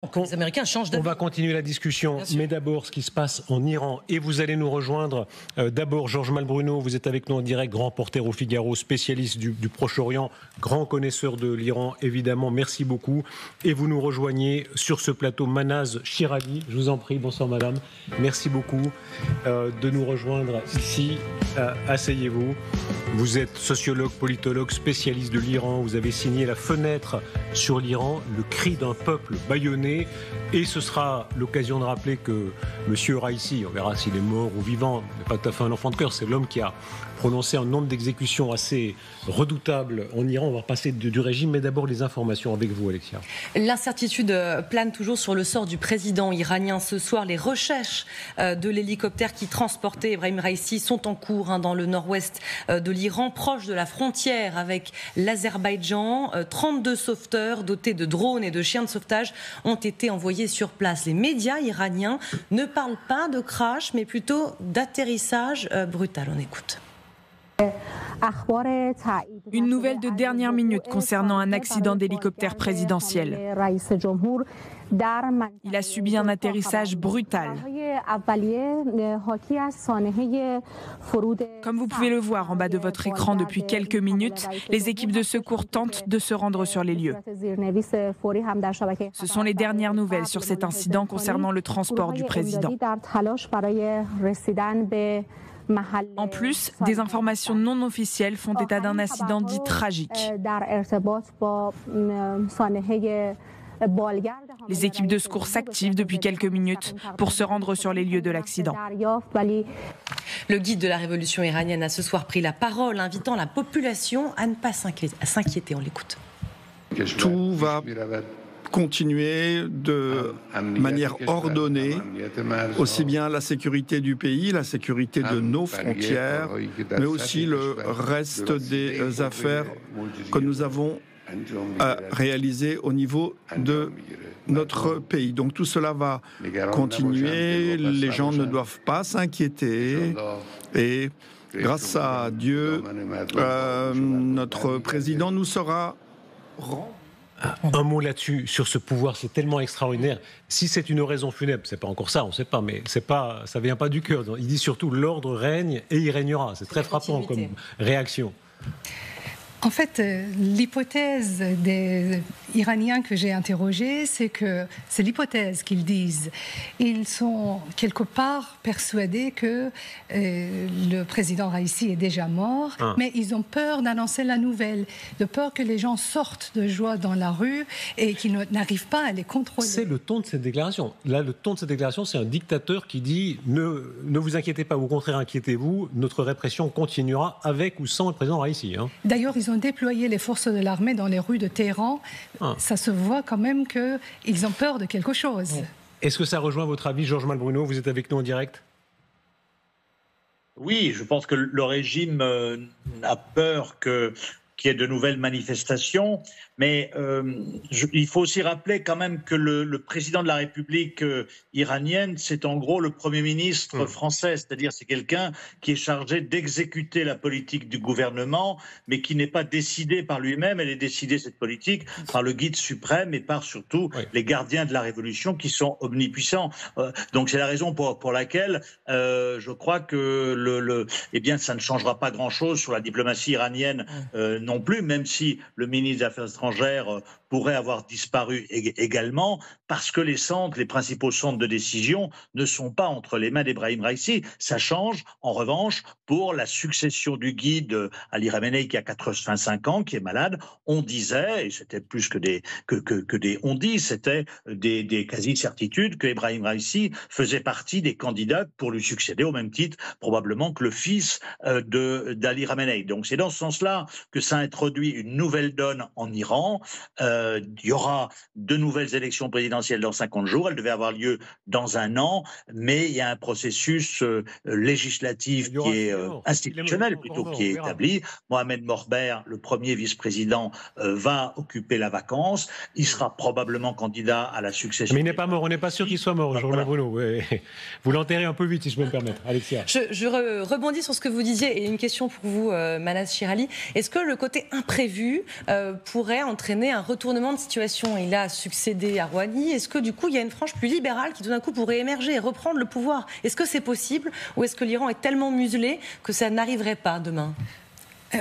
Les Américains changent d'avis. On va continuer la discussion, mais d'abord ce qui se passe en Iran. Et vous allez nous rejoindre. D'abord, Georges Malbruno, vous êtes avec nous en direct, grand reporter au Figaro, spécialiste du Proche-Orient, grand connaisseur de l'Iran, évidemment. Merci beaucoup. Et vous nous rejoignez sur ce plateau, Manaz Shirali. Je vous en prie, bonsoir madame. Merci beaucoup de nous rejoindre ici. Asseyez-vous. Vous êtes sociologue, politologue, spécialiste de l'Iran. Vous avez signé La fenêtre sur l'Iran, le cri d'un peuple bâillonné. Et ce sera l'occasion de rappeler que M. Raïssi, on verra s'il est mort ou vivant, n'est pas tout à fait un enfant de cœur, c'est l'homme qui a prononcé un nombre d'exécutions assez redoutable en Iran. On va repasser du régime, mais d'abord les informations avec vous, Alexia. L'incertitude plane toujours sur le sort du président iranien. Ce soir, les recherches de l'hélicoptère qui transportait Ebrahim Raïssi sont en cours dans le nord-ouest de l'Iran, proche de la frontière avec l'Azerbaïdjan. 32 sauveteurs dotés de drones et de chiens de sauvetage ont été envoyés sur place. Les médias iraniens ne parlent pas de crash, mais plutôt d'atterrissage brutal. On écoute. Une nouvelle de dernière minute concernant un accident d'hélicoptère présidentiel. Il a subi un atterrissage brutal. Comme vous pouvez le voir en bas de votre écran depuis quelques minutes, les équipes de secours tentent de se rendre sur les lieux. Ce sont les dernières nouvelles sur cet incident concernant le transport du président. En plus, des informations non officielles font état d'un incident dit tragique. Les équipes de secours s'activent depuis quelques minutes pour se rendre sur les lieux de l'accident. Le guide de la révolution iranienne a ce soir pris la parole, invitant la population à ne pas s'inquiéter. On l'écoute. Tout va continuer de manière ordonnée, aussi bien la sécurité du pays, la sécurité de nos frontières, mais aussi le reste des affaires que nous avons réalisées au niveau de notre pays. Donc tout cela va continuer, les gens ne doivent pas s'inquiéter et grâce à Dieu, notre président nous sera un mot là-dessus, sur ce pouvoir, c'est tellement extraordinaire. Si c'est une raison funèbre, c'est pas encore ça, on ne sait pas, mais ça vient pas du cœur. Il dit surtout l'ordre règne et il régnera. C'est très frappant comme réaction. En fait, l'hypothèse des Iraniens que j'ai interrogés, c'est que c'est l'hypothèse qu'ils disent. Ils sont quelque part persuadés que le président Raïssi est déjà mort, mais ils ont peur d'annoncer la nouvelle, de peur que les gens sortent de joie dans la rue et qu'ils n'arrivent pas à les contrôler. C'est le ton de cette déclaration. Là, le ton de cette déclaration, c'est un dictateur qui dit ne vous inquiétez pas, au contraire inquiétez-vous, notre répression continuera avec ou sans le président Raïssi. D'ailleurs, ils ont déployé les forces de l'armée dans les rues de Téhéran. Ça se voit quand même qu'ils ont peur de quelque chose. Est-ce que ça rejoint votre avis, Georges Malbruno? Vous êtes avec nous en direct? Oui, je pense que le régime a peur qu'il y ait de nouvelles manifestations, mais il faut aussi rappeler quand même que le président de la République iranienne, c'est en gros le Premier ministre français, c'est-à-dire c'est quelqu'un qui est chargé d'exécuter la politique du gouvernement, mais qui n'est pas décidée par lui-même, elle est décidée, cette politique, par le guide suprême et par surtout les gardiens de la révolution qui sont omnipuissants. Donc c'est la raison pour laquelle je crois que eh bien, ça ne changera pas grand-chose sur la diplomatie iranienne non plus, même si le ministre des Affaires étrangères pourrait avoir disparu également, parce que les principaux centres de décision ne sont pas entre les mains d'Ebrahim Raïssi. Ça change, en revanche, pour la succession du guide Ali Khamenei qui a 85 ans, qui est malade. On disait, et c'était plus que des on-dit, c'était des quasi-certitudes que Ebrahim Raïssi faisait partie des candidats pour lui succéder, au même titre probablement que le fils d'Ali Khamenei. Donc c'est dans ce sens-là que ça introduit une nouvelle donne en Iran. Il y aura de nouvelles élections présidentielles dans 50 jours. Elles devaient avoir lieu dans un an, mais il y a un processus législatif qui est institutionnel plutôt, qui est établi. Mohamed Morber, le premier vice-président, va occuper la vacance. Il sera probablement candidat à la succession. Mais il n'est pas mort, on n'est pas sûr qu'il soit mort, Georges Bruno. Vous l'enterrez un peu vite, si je peux me permettre. Alexia. Je rebondis sur ce que vous disiez, et une question pour vous, Manaz Shirali. Est-ce que le côté côté imprévu pourrait entraîner un retournement de situation. Il a succédé à Rouhani. Est-ce que du coup il y a une frange plus libérale qui tout d'un coup pourrait émerger et reprendre le pouvoir? Est-ce que c'est possible ou est-ce que l'Iran est tellement muselé que ça n'arriverait pas demain?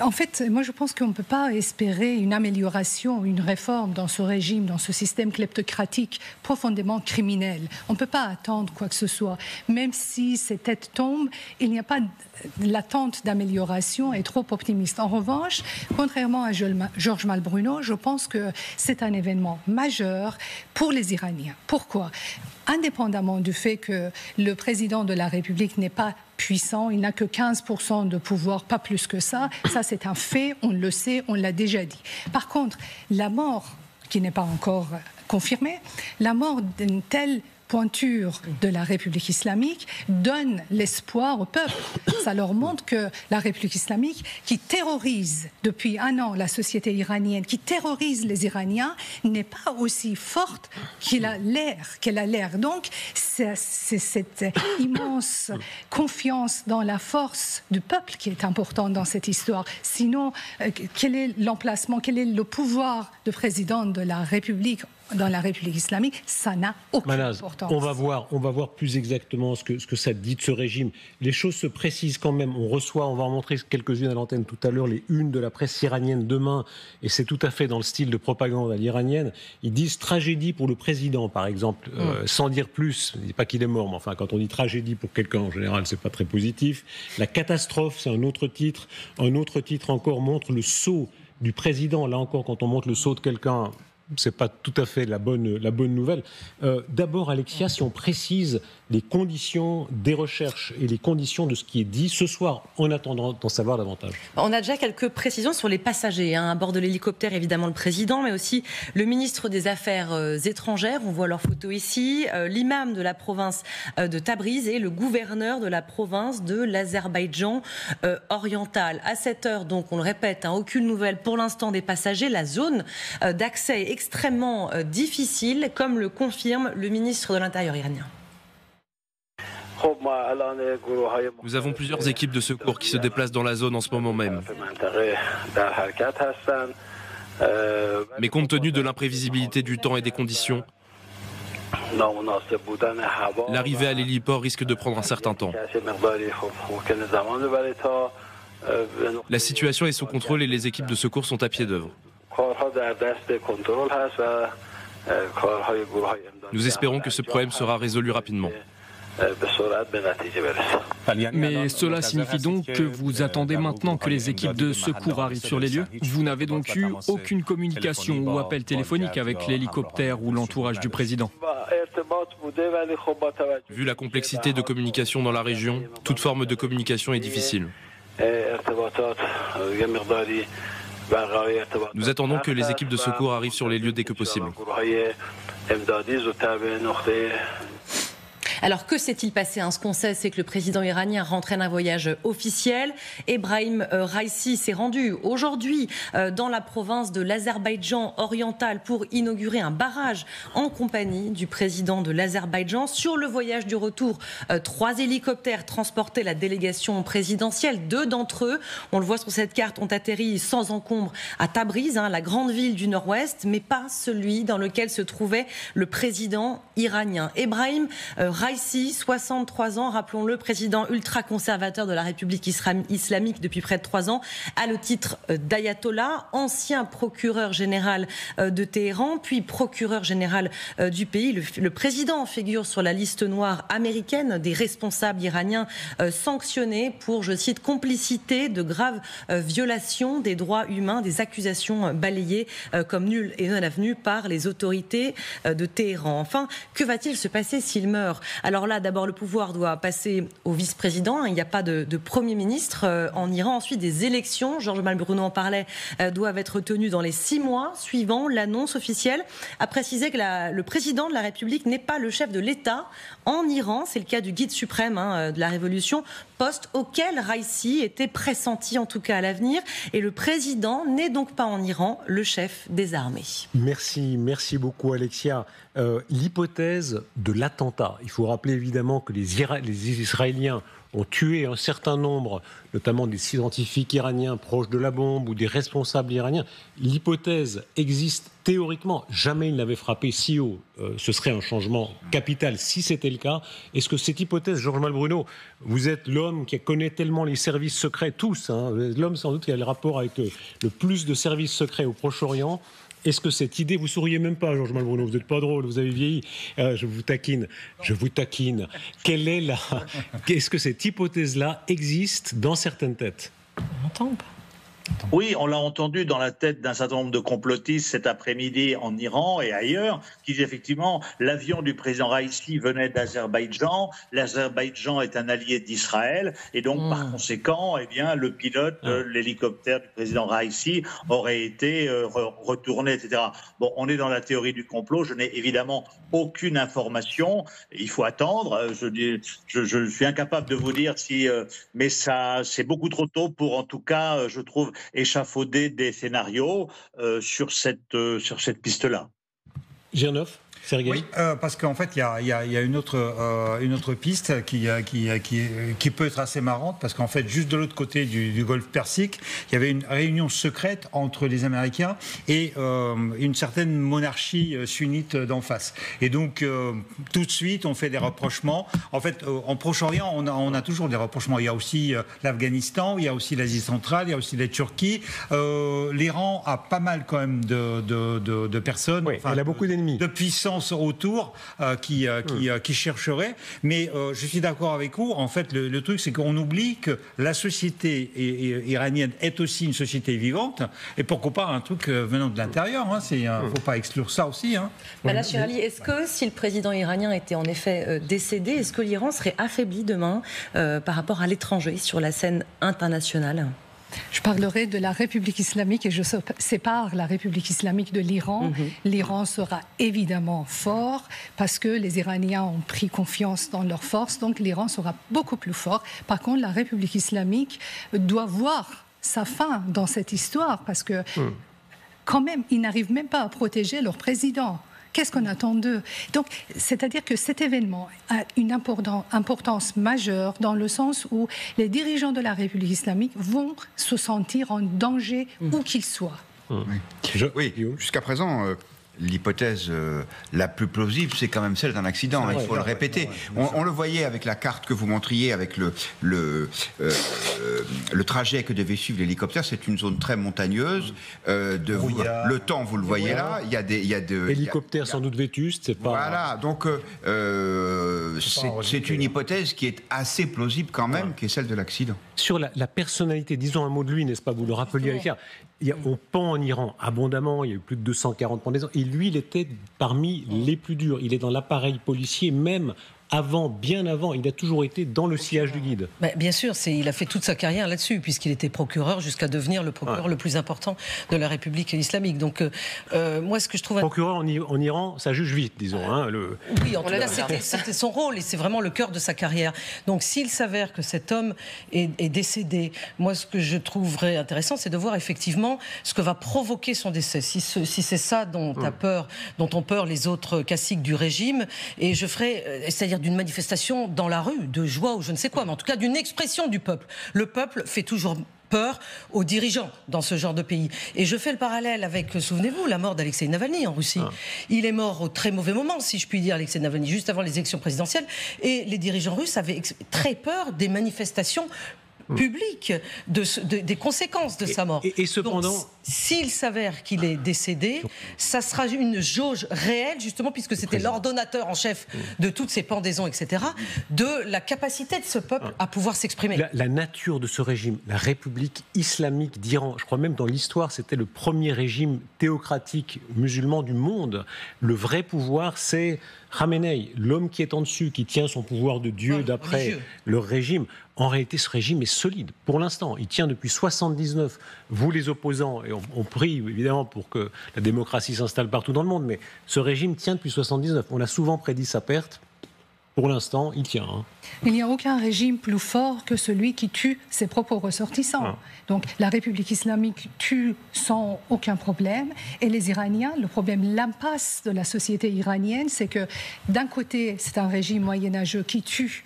En fait, moi je pense qu'on ne peut pas espérer une amélioration, une réforme dans ce régime, dans ce système kleptocratique profondément criminel. On ne peut pas attendre quoi que ce soit. Même si ces têtes tombent, il n'y a pas l'attente d'amélioration est trop optimiste. En revanche, contrairement à Georges Malbruno, je pense que c'est un événement majeur pour les Iraniens. Pourquoi ? Indépendamment du fait que le président de la République n'est pas puissant, il n'a que 15% de pouvoir, pas plus que ça. Ça, c'est un fait, on le sait, on l'a déjà dit. Par contre, la mort, qui n'est pas encore confirmée, la mort d'une telle pointure de la République islamique donne l'espoir au peuple. Ça leur montre que la République islamique, qui terrorise depuis un an la société iranienne, qui terrorise les Iraniens, n'est pas aussi forte qu'elle a l'air. Donc, c'est cette immense confiance dans la force du peuple qui est importante dans cette histoire. Sinon, quel est l'emplacement, quel est le pouvoir de président de la République dans la République islamique, ça n'a aucune importance. On va voir plus exactement ce que ça dit de ce régime. Les choses se précisent quand même. On va en montrer quelques-unes à l'antenne tout à l'heure, les unes de la presse iranienne demain, et c'est tout à fait dans le style de propagande à l'iranienne. Ils disent tragédie pour le président, par exemple, sans dire plus. Je ne dis pas qu'il est mort, mais enfin, quand on dit tragédie pour quelqu'un, en général, c'est pas très positif. La catastrophe, c'est un autre titre. Un autre titre encore montre le sceau du président. Là encore, quand on montre le sceau de quelqu'un, c'est pas tout à fait la bonne nouvelle. D'abord, Alexia, si on précise les conditions des recherches et les conditions de ce qui est dit ce soir, en attendant d'en savoir davantage. On a déjà quelques précisions sur les passagers. À bord de l'hélicoptère, évidemment, le président, mais aussi le ministre des Affaires étrangères. On voit leurs photos ici. L'imam de la province de Tabriz et le gouverneur de la province de l'Azerbaïdjan oriental. À cette heure, donc, on le répète, aucune nouvelle pour l'instant des passagers. La zone d'accès est extrêmement difficile, comme le confirme le ministre de l'Intérieur iranien. Nous avons plusieurs équipes de secours qui se déplacent dans la zone en ce moment même. Mais compte tenu de l'imprévisibilité du temps et des conditions, l'arrivée à l'héliport risque de prendre un certain temps. La situation est sous contrôle et les équipes de secours sont à pied d'œuvre. Nous espérons que ce problème sera résolu rapidement. Mais cela signifie donc que vous attendez maintenant que les équipes de secours arrivent sur les lieux? Vous n'avez donc eu aucune communication ou appel téléphonique avec l'hélicoptère ou l'entourage du président? Vu la complexité de communication dans la région, toute forme de communication est difficile. Nous attendons que les équipes de secours arrivent sur les lieux dès que possible. Alors que s'est-il passé? Ce qu'on sait, c'est que le président iranien rentrait d'un voyage officiel. Ebrahim Raisi s'est rendu aujourd'hui dans la province de l'Azerbaïdjan oriental pour inaugurer un barrage en compagnie du président de l'Azerbaïdjan. Sur le voyage du retour, 3 hélicoptères transportaient la délégation présidentielle. 2 d'entre eux, on le voit sur cette carte, ont atterri sans encombre à Tabriz, la grande ville du nord-ouest, mais pas celui dans lequel se trouvait le président iranien. Ebrahim Raisi, 63 ans, rappelons-le, président ultra-conservateur de la République islamique depuis près de 3 ans, a le titre d'ayatollah, ancien procureur général de Téhéran, puis procureur général du pays. Le président figure sur la liste noire américaine des responsables iraniens sanctionnés pour, je cite, complicité de graves violations des droits humains, des accusations balayées comme nulles et non avenues par les autorités de Téhéran. Enfin, que va-t-il se passer s'il meurt? Alors là, d'abord, le pouvoir doit passer au vice-président. Il n'y a pas de Premier ministre en Iran. Ensuite, des élections, Georges Malbruno en parlait, doivent être tenues dans les 6 mois suivant. L'annonce officielle a précisé que le président de la République n'est pas le chef de l'État en Iran. C'est le cas du guide suprême de la Révolution, poste auquel Raisi était pressenti, en tout cas à l'avenir. Et le président n'est donc pas en Iran le chef des armées. Merci beaucoup Alexia. L'hypothèse de l'attentat, il faut rappeler évidemment que les Israéliens ont tué un certain nombre, notamment des scientifiques iraniens proches de la bombe ou des responsables iraniens. L'hypothèse existe théoriquement. Jamais ils n'avaient frappé si haut. Ce serait un changement capital si c'était le cas. Est-ce que cette hypothèse, Georges Malbruno, vous êtes l'homme qui connaît tellement les services secrets, tous, hein, l'homme sans doute qui a le rapport avec le plus de services secrets au Proche-Orient. Est-ce que cette idée, vous souriez même pas, Georges Malbruno, vous n'êtes pas drôle, vous avez vieilli, je vous taquine. Est-ce que cette hypothèse-là existe dans certaines têtes? On n'entend pas. Oui, on l'a entendu dans la tête d'un certain nombre de complotistes cet après-midi en Iran et ailleurs, qui disent effectivement l'avion du président Raïssi venait d'Azerbaïdjan, l'Azerbaïdjan est un allié d'Israël, et donc par conséquent, eh bien, le pilote de l'hélicoptère du président Raïssi aurait été retourné, etc. Bon, on est dans la théorie du complot, je n'ai évidemment aucune information, il faut attendre, je suis incapable de vous dire si, mais ça, c'est beaucoup trop tôt pour, en tout cas, je trouve, échafauder des scénarios sur cette piste-là. Girneuf, Sergueï. Oui, parce qu'en fait, il y a une autre piste qui peut être assez marrante, parce qu'en fait, juste de l'autre côté du golfe Persique, il y avait une réunion secrète entre les Américains et une certaine monarchie sunnite d'en face. Et donc, tout de suite, on fait des rapprochements. En fait, en Proche-Orient, on a toujours des rapprochements. Il y a aussi l'Afghanistan, il y a aussi l'Asie centrale, il y a aussi la Turquie. L'Iran a pas mal quand même de personnes. Oui, elle a beaucoup d'ennemis. De puissance autour qui chercherait. Mais je suis d'accord avec vous. En fait, le truc, c'est qu'on oublie que la société iranienne est aussi une société vivante. Et pourquoi pas un truc venant de l'intérieur. Il ne faut pas exclure ça aussi. Bala Chirali, est-ce que si le président iranien était en effet décédé, est-ce que l'Iran serait affaibli demain par rapport à l'étranger sur la scène internationale ? Je parlerai de la République islamique et je sépare la République islamique de l'Iran. L'Iran sera évidemment fort parce que les Iraniens ont pris confiance dans leurs forces, donc l'Iran sera beaucoup plus fort. Par contre, la République islamique doit voir sa fin dans cette histoire parce que quand même, ils n'arrivent même pas à protéger leur président. Qu'est-ce qu'on attend d'eux? Donc, c'est-à-dire que cet événement a une importance majeure dans le sens où les dirigeants de la République islamique vont se sentir en danger où qu'ils soient. Oui, jusqu'à présent, l'hypothèse la plus plausible, c'est quand même celle d'un accident, il faut le répéter. On le voyait avec la carte que vous montriez, avec le trajet que devait suivre l'hélicoptère. C'est une zone très montagneuse. Le temps, vous le voyez là. Il y a des hélicoptères sans doute vétustes. C'est pas... Voilà, donc c'est une hypothèse qui est assez plausible quand même, qui est celle de l'accident. Sur la personnalité, disons un mot de lui, n'est-ce pas? Vous le rappeliez avec on pend en Iran abondamment, il y a eu plus de 240 pendaisons, et lui, il était parmi les plus durs. Il est dans l'appareil policier, même bien avant, il a toujours été dans le sillage du guide. Bien sûr, il a fait toute sa carrière là-dessus, puisqu'il était procureur jusqu'à devenir le procureur le plus important de la République islamique. Donc, moi, ce que je trouve... Procureur en Iran, ça juge vite, disons. Oui, en tout cas, c'était son rôle, et c'est vraiment le cœur de sa carrière. Donc, s'il s'avère que cet homme est décédé, moi, ce que je trouverais intéressant, c'est de voir effectivement ce que va provoquer son décès. Si c'est ça dont ont peur les autres caciques du régime, et je ferai... c'est-à-dire d'une manifestation dans la rue, de joie ou je ne sais quoi, mais en tout cas d'une expression du peuple. Le peuple fait toujours peur aux dirigeants dans ce genre de pays. Et je fais le parallèle avec, souvenez-vous, la mort d'Alexeï Navalny en Russie. Il est mort au très mauvais moment, si je puis dire, Alexeï Navalny, juste avant les élections présidentielles, et les dirigeants russes avaient très peur des manifestations public des conséquences de sa mort. Et cependant... Donc, s'il s'avère qu'il est décédé, ça sera une jauge réelle, justement, puisque c'était l'ordonnateur en chef de toutes ces pendaisons, etc., de la capacité de ce peuple à pouvoir s'exprimer. La nature de ce régime, la République islamique d'Iran, je crois même dans l'histoire, c'était le premier régime théocratique musulman du monde. Le vrai pouvoir, c'est Khamenei, l'homme qui est en dessus, qui tient son pouvoir de Dieu d'après le régime. En réalité, ce régime est solide. Pour l'instant, il tient depuis 1979. Vous, les opposants, et on prie évidemment pour que la démocratie s'installe partout dans le monde, mais ce régime tient depuis 1979. On a souvent prédit sa perte. Pour l'instant, il tient. Il n'y a aucun régime plus fort que celui qui tue ses propres ressortissants. Donc la République islamique tue sans aucun problème. Et les Iraniens, le problème, l'impasse de la société iranienne, c'est que d'un côté, c'est un régime moyenâgeux qui tue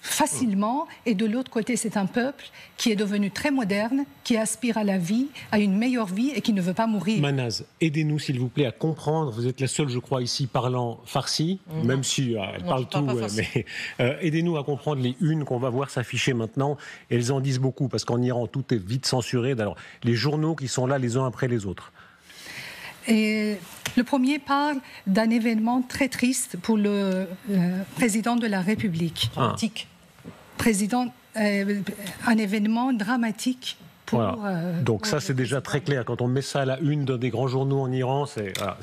facilement, et de l'autre côté, c'est un peuple qui est devenu très moderne, qui aspire à la vie, à une meilleure vie et qui ne veut pas mourir. Manaz, aidez-nous s'il vous plaît à comprendre, vous êtes la seule, je crois, ici parlant farsi, même si elle parle tout, mais aidez-nous à comprendre les unes qu'on va voir s'afficher maintenant. Elles en disent beaucoup, parce qu'en Iran, tout est vite censuré. Alors, les journaux qui sont là les uns après les autres. Et le premier parle d'un événement très triste pour le président de la République. Un événement dramatique pour... Donc ça, c'est déjà très clair. Quand on met ça à la une d'un des grands journaux en Iran,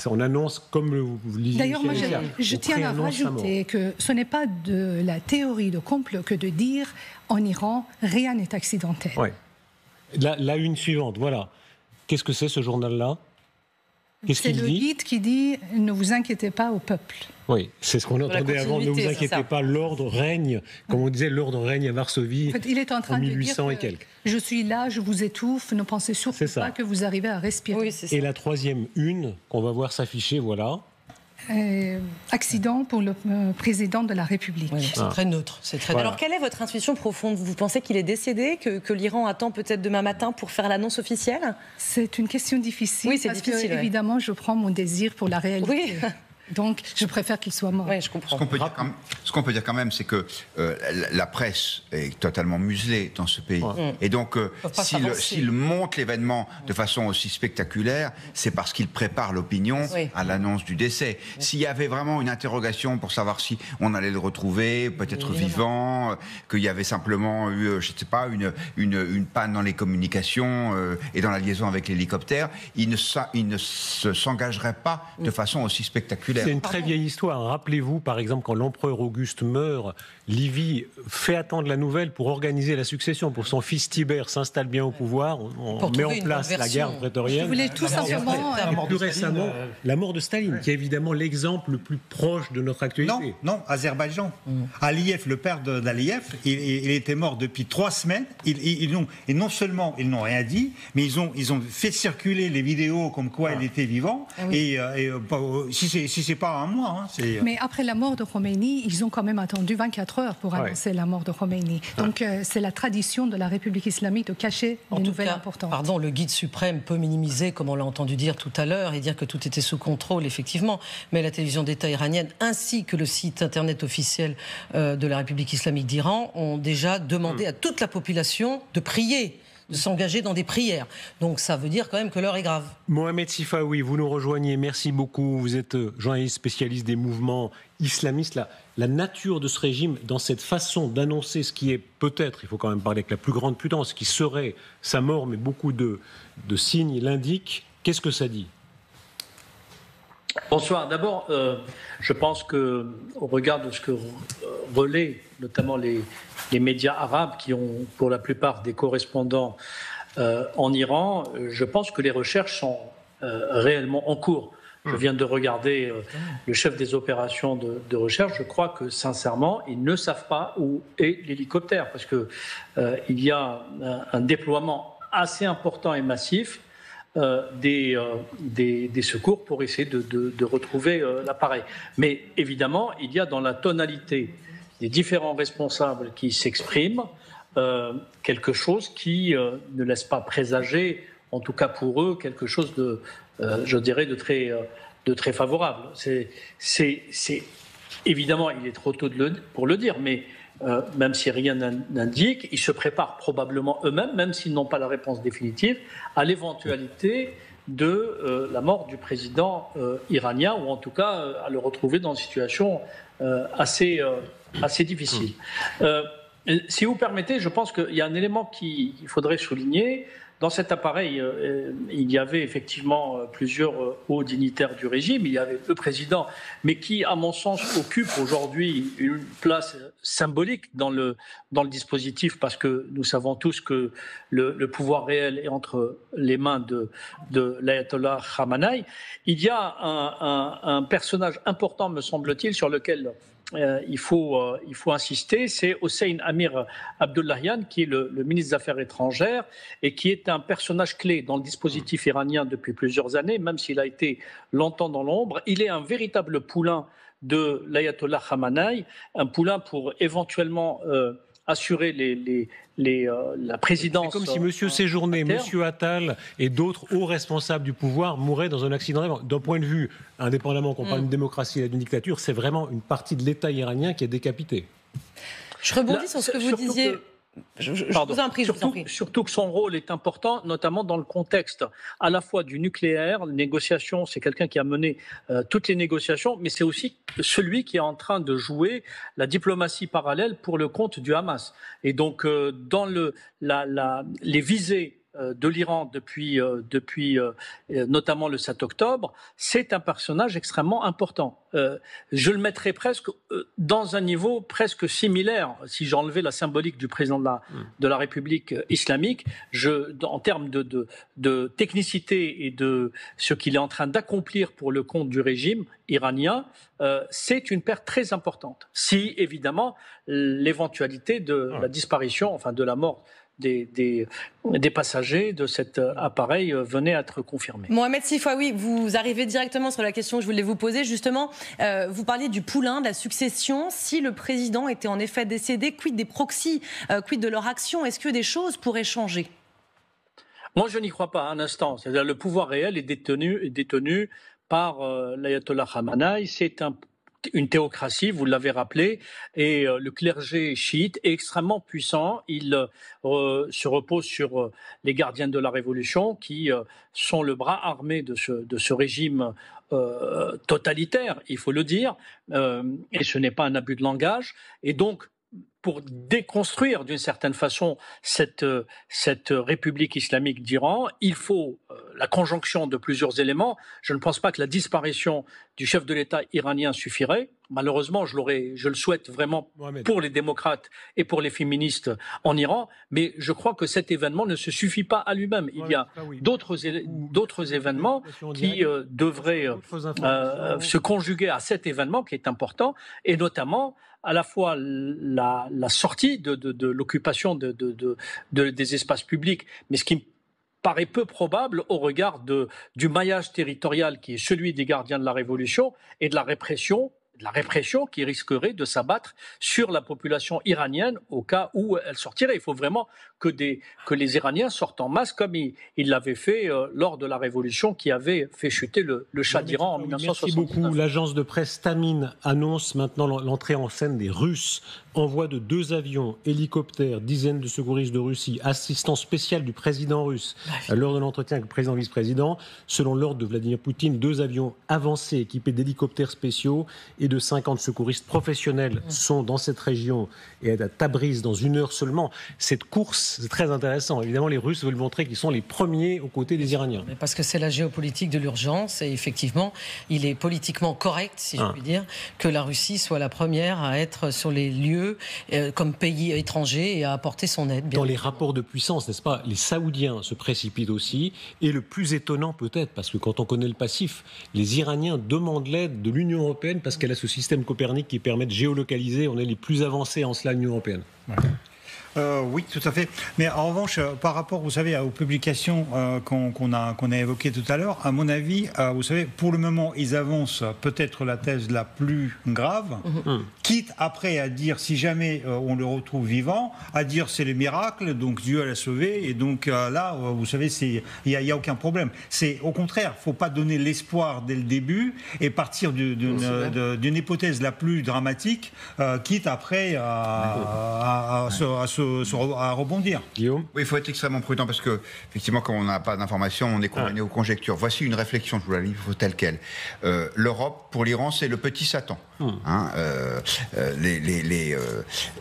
on annonce comme vous le disiez. D'ailleurs, moi, je tiens à rajouter que ce n'est pas de la théorie de complot que de dire en Iran, rien n'est accidentel. La une suivante, voilà. Qu'est-ce que c'est ce journal-là ? C'est le guide qui dit « Ne vous inquiétez pas au peuple ». Oui, c'est ce qu'on entendait avant, ne vous inquiétez pas, l'ordre règne, comme on disait, l'ordre règne à Varsovie en fait, il est en train 1800 de dire et quelques. Je suis là, je vous étouffe, ne pensez surtout pas que vous arrivez à respirer. Oui, et la troisième une qu'on va voir s'afficher, voilà. Accident pour le président de la République. Oui, c'est très neutre. Alors, quelle est votre intuition profonde ? Vous pensez qu'il est décédé, que l'Iran attend peut-être demain matin pour faire l'annonce officielle ? C'est une question difficile. Oui, c'est difficile. Que, évidemment, je prends mon désir pour la réalité. Oui. Donc, je préfère qu'il soit mort. Oui, je comprends. Ce qu'on peut dire quand même, c'est que la presse est totalement muselée dans ce pays. Et donc, s'il monte l'événement de façon aussi spectaculaire, c'est parce qu'il prépare l'opinion à l'annonce du décès. S'il y avait vraiment une interrogation pour savoir si on allait le retrouver, peut-être vivant, qu'il y avait simplement eu, je ne sais pas, une panne dans les communications et dans la liaison avec l'hélicoptère, il ne s'engagerait pas de façon aussi spectaculaire. C'est une très vieille histoire. Rappelez-vous, par exemple, quand l'empereur Auguste meurt, Livie fait attendre la nouvelle pour organiser la succession, pour son fils Tibère s'installe bien au pouvoir, on met en place la garde prétorienne. Je voulais tout simplement... Et plus récemment, la mort de Staline, qui est évidemment l'exemple le plus proche de notre actualité. Non, Azerbaïdjan. Aliyev, le père d'Aliyev, il était mort depuis 3 semaines. Et non seulement ils n'ont rien dit, mais ils ont fait circuler les vidéos comme quoi il était vivant. Et si c'est pas un mois. Mais après la mort de Khomeini, ils ont quand même attendu 24 heures pour annoncer la mort de Khomeini. Donc c'est la tradition de la République islamique de cacher les nouvelles importantes. Pardon, le guide suprême peut minimiser, comme on l'a entendu dire tout à l'heure, et dire que tout était sous contrôle, effectivement. Mais la télévision d'État iranienne, ainsi que le site internet officiel de la République islamique d'Iran, ont déjà demandé à toute la population de prier, de s'engager dans des prières. Donc ça veut dire quand même que l'heure est grave. Mohamed Sifaoui, vous nous rejoignez, merci beaucoup. Vous êtes journaliste spécialiste des mouvements islamistes. La nature de ce régime, dans cette façon d'annoncer ce qui est peut-être, il faut quand même parler avec la plus grande prudence, qui serait sa mort, mais beaucoup de signes l'indiquent. Qu'est-ce que ça dit ? Bonsoir. D'abord, je pense qu'au regard de ce que relaient notamment les médias arabes qui ont pour la plupart des correspondants en Iran, je pense que les recherches sont réellement en cours. Je viens de regarder le chef des opérations de recherche. Je crois que, sincèrement, ils ne savent pas où est l'hélicoptère parce qu'il y a un déploiement assez important et massif des secours pour essayer de retrouver l'appareil. Mais évidemment, il y a dans la tonalité des différents responsables qui s'expriment quelque chose qui ne laisse pas présager, en tout cas pour eux, quelque chose je dirais, de très favorable. C'est évidemment, il est trop tôt pour le dire, mais même si rien n'indique, ils se préparent probablement eux-mêmes, même s'ils n'ont pas la réponse définitive, à l'éventualité de la mort du président iranien, ou en tout cas à le retrouver dans une situation assez difficile. Si vous permettez, je pense qu'il y a un élément qu'il faudrait souligner. Dans cet appareil, il y avait effectivement plusieurs hauts dignitaires du régime. Il y avait le président, mais qui, à mon sens, occupe aujourd'hui une place symbolique dans le dispositif, parce que nous savons tous que le pouvoir réel est entre les mains de l'ayatollah Khamenei. Il y a un personnage important, me semble-t-il, sur lequel il faut insister, c'est Hossein Amir Abdollahian, qui est le ministre des Affaires étrangères et qui est un personnage clé dans le dispositif iranien depuis plusieurs années, même s'il a été longtemps dans l'ombre. Il est un véritable poulain de l'ayatollah Khamenei, un poulain pour éventuellement assurer la présidence. C'est comme si M. Séjourné, M. Attal et d'autres hauts responsables du pouvoir mouraient dans un accident d'avion. D'un point de vue, indépendamment qu'on parle d'une démocratie et d'une dictature, c'est vraiment une partie de l'État iranien qui est décapitée. Je rebondis sur ce que vous disiez. Surtout que son rôle est important, notamment dans le contexte à la fois du nucléaire, les négociations, c'est quelqu'un qui a mené toutes les négociations, mais c'est aussi celui qui est en train de jouer la diplomatie parallèle pour le compte du Hamas. Et donc, dans les visées de l'Iran depuis notamment le 7 octobre, c'est un personnage extrêmement important. Je le mettrais presque dans un niveau presque similaire, si j'enlevais la symbolique du président de la République islamique, en termes de technicité et de ce qu'il est en train d'accomplir pour le compte du régime iranien, c'est une perte très importante. Si, évidemment, l'éventualité de la disparition, enfin de la mort des passagers de cet appareil venait à être confirmé. Mohamed Sifawi, vous arrivez directement sur la question que je voulais vous poser. Justement, vous parliez du poulain, de la succession. Si le président était en effet décédé, quid des proxys, quid de leur action? Est-ce que des choses pourraient changer? Moi, je n'y crois pas un instant. C'est-à-dire le pouvoir réel est détenu par l'ayatollah Khamenei. C'est une théocratie, vous l'avez rappelé, et le clergé chiite est extrêmement puissant. Il se repose sur les gardiens de la révolution, qui sont le bras armé de ce régime totalitaire, il faut le dire, et ce n'est pas un abus de langage. Et donc, pour déconstruire d'une certaine façon cette République islamique d'Iran, il faut la conjonction de plusieurs éléments. Je ne pense pas que la disparition du chef de l'État iranien suffirait. Malheureusement, je le souhaite vraiment pour les démocrates et pour les féministes en Iran, mais je crois que cet événement ne se suffit pas à lui-même. Il y a d'autres événements qui devraient se conjuguer à cet événement qui est important, et notamment à la fois la sortie de l'occupation des espaces publics, mais ce qui me paraît peu probable au regard du maillage territorial qui est celui des gardiens de la Révolution et de la répression qui risquerait de s'abattre sur la population iranienne au cas où elle sortirait. Il faut vraiment que les Iraniens sortent en masse comme ils l'avaient fait lors de la révolution qui avait fait chuter le Shah d'Iran en 1979. Merci beaucoup. L'agence de presse Tamin annonce maintenant l'entrée en scène des Russes. Envoi de 2 avions, hélicoptères, dizaines de secouristes de Russie, assistance spéciale du président russe lors de l'entretien avec le président vice-président. Selon l'ordre de Vladimir Poutine, 2 avions avancés équipés d'hélicoptères spéciaux et de 50 secouristes professionnels sont dans cette région et à Tabriz dans 1 heure seulement. Cette course, c'est très intéressant. Évidemment, les Russes veulent montrer qu'ils sont les premiers aux côtés des Iraniens. Parce que c'est la géopolitique de l'urgence et effectivement, il est politiquement correct, si je puis dire, que la Russie soit la première à être sur les lieux comme pays étranger et à apporter son aide. Dans les rapports de puissance, n'est-ce pas, les Saoudiens se précipitent aussi. Et le plus étonnant peut-être, parce que quand on connaît le passif, les Iraniens demandent l'aide de l'Union européenne parce qu'elle a ce système Copernic qui permet de géolocaliser. On est les plus avancés en cela, l'Union européenne. Ouais. Oui, tout à fait. Mais en revanche, par rapport, vous savez, aux publications qu'on a évoquées tout à l'heure, à mon avis, vous savez, pour le moment, ils avancent peut-être la thèse la plus grave, quitte après à dire, si jamais on le retrouve vivant, à dire c'est le miracle, donc Dieu l'a sauvé, et donc là, vous savez, il n'y a aucun problème. C'est au contraire, il ne faut pas donner l'espoir dès le début et partir d'une hypothèse la plus dramatique, quitte après à rebondir. Guillaume ? Oui, il faut être extrêmement prudent parce que, effectivement, quand on n'a pas d'informations, on est condamné aux conjectures. Voici une réflexion, je vous la livre telle quelle. L'Europe, pour l'Iran, c'est le petit Satan.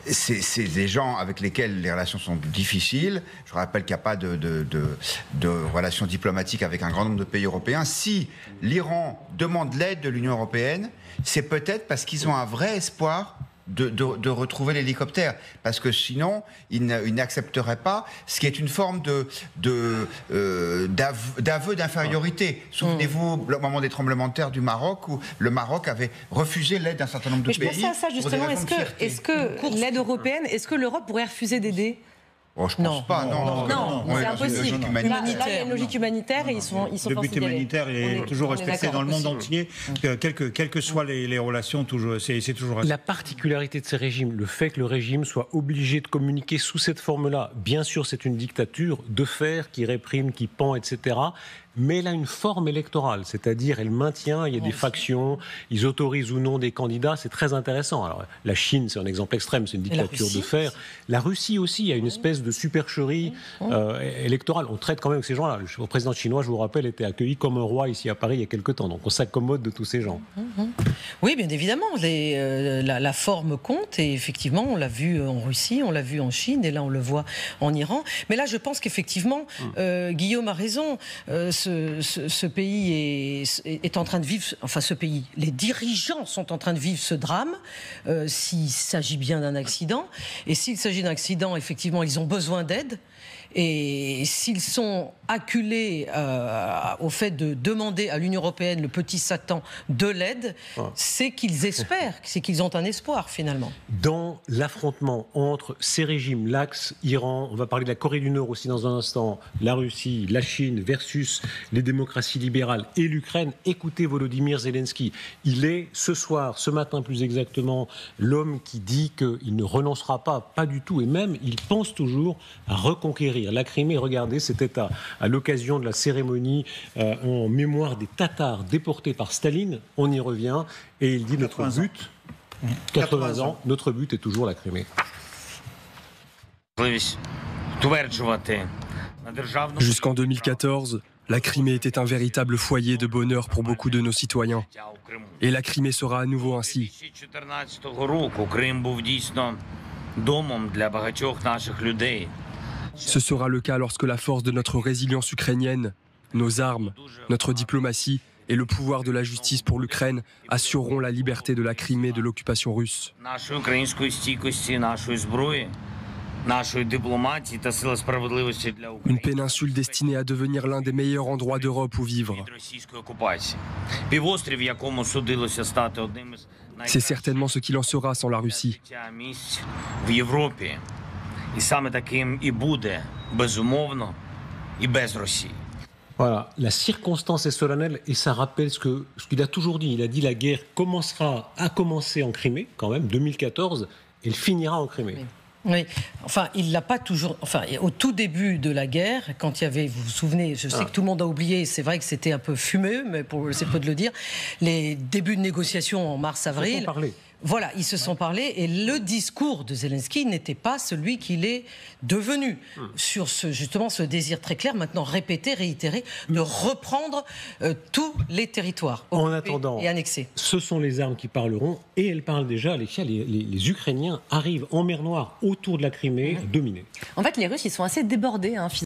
C'est des gens avec lesquels les relations sont difficiles. Je rappelle qu'il n'y a pas de relations diplomatiques avec un grand nombre de pays européens. Si l'Iran demande l'aide de l'Union européenne, c'est peut-être parce qu'ils ont un vrai espoir de retrouver l'hélicoptère, parce que sinon, ils n'accepteraient pas, ce qui est une forme d'aveu d'infériorité. Souvenez-vous, au moment des tremblements de terre du Maroc, où le Maroc avait refusé l'aide d'un certain nombre de pays. Je pensais à ça justement. Est-ce que l'aide européenne, est-ce que l'Europe pourrait refuser d'aider ? Oh, je pense pas, non, c'est impossible. Là, il y a une logique humanitaire et ils sont le but humanitaire est toujours respecté dans le monde entier, quelles que soient les relations, c'est toujours respecté. La particularité de ces régimes, le fait que le régime soit obligé de communiquer sous cette forme-là, bien sûr c'est une dictature de fer qui réprime, qui pend, etc., mais elle a une forme électorale, c'est-à-dire elle maintient, il y a des factions, ils autorisent ou non des candidats, c'est très intéressant. Alors la Chine, c'est un exemple extrême, c'est une dictature de fer. La Russie aussi, il y a une espèce de supercherie électorale. On traite quand même ces gens-là. Le président chinois, je vous rappelle, était accueilli comme un roi ici à Paris il y a quelque temps, donc on s'accommode de tous ces gens. Oui, bien évidemment, la forme compte, et effectivement, on l'a vu en Russie, on l'a vu en Chine, et là on le voit en Iran. Mais là, je pense qu'effectivement, Guillaume a raison. Ce pays est en train de vivre, enfin ce pays, les dirigeants sont en train de vivre ce drame, s'il s'agit bien d'un accident. Et s'il s'agit d'un accident, effectivement, ils ont besoin d'aide. Et s'ils sont acculés au fait de demander à l'Union européenne, le petit Satan, de l'aide, c'est qu'ils espèrent, c'est qu'ils ont un espoir finalement. Dans l'affrontement entre ces régimes, l'axe Iran, on va parler de la Corée du Nord aussi dans un instant, la Russie, la Chine versus les démocraties libérales et l'Ukraine, écoutez Volodymyr Zelensky. Il est ce soir, ce matin plus exactement, l'homme qui dit qu'il ne renoncera pas du tout, et même il pense toujours à reconquérir la Crimée. Regardez, c'était à l'occasion de la cérémonie en mémoire des Tatars déportés par Staline. On y revient et il dit notre but, 80 ans, notre but est toujours la Crimée. Jusqu'en 2014, la Crimée était un véritable foyer de bonheur pour beaucoup de nos citoyens. Et la Crimée sera à nouveau ainsi. Ce sera le cas lorsque la force de notre résilience ukrainienne, nos armes, notre diplomatie et le pouvoir de la justice pour l'Ukraine assureront la liberté de la Crimée de l'occupation russe. Une péninsule destinée à devenir l'un des meilleurs endroits d'Europe où vivre. C'est certainement ce qu'il en sera sans la Russie. Voilà, la circonstance est solennelle et ça rappelle ce qu'il a toujours dit. Il a dit la guerre a commencé en Crimée, quand même, 2014, et elle finira en Crimée. Oui, enfin, il l'a pas toujours. Enfin, au tout début de la guerre, quand il y avait, vous vous souvenez, je sais que tout le monde a oublié, c'est vrai que c'était un peu fumeux, mais c'est peu de le dire, les débuts de négociations en mars-avril. Voilà, ils se sont parlé et le discours de Zelensky n'était pas celui qu'il est devenu sur justement ce désir très clair, maintenant répété, réitéré, de reprendre tous les territoires en attendant, et annexés. Ce sont les armes qui parleront et elles parlent déjà. Les Ukrainiens arrivent en mer Noire autour de la Crimée, dominés. En fait, les Russes, ils sont assez débordés, hein,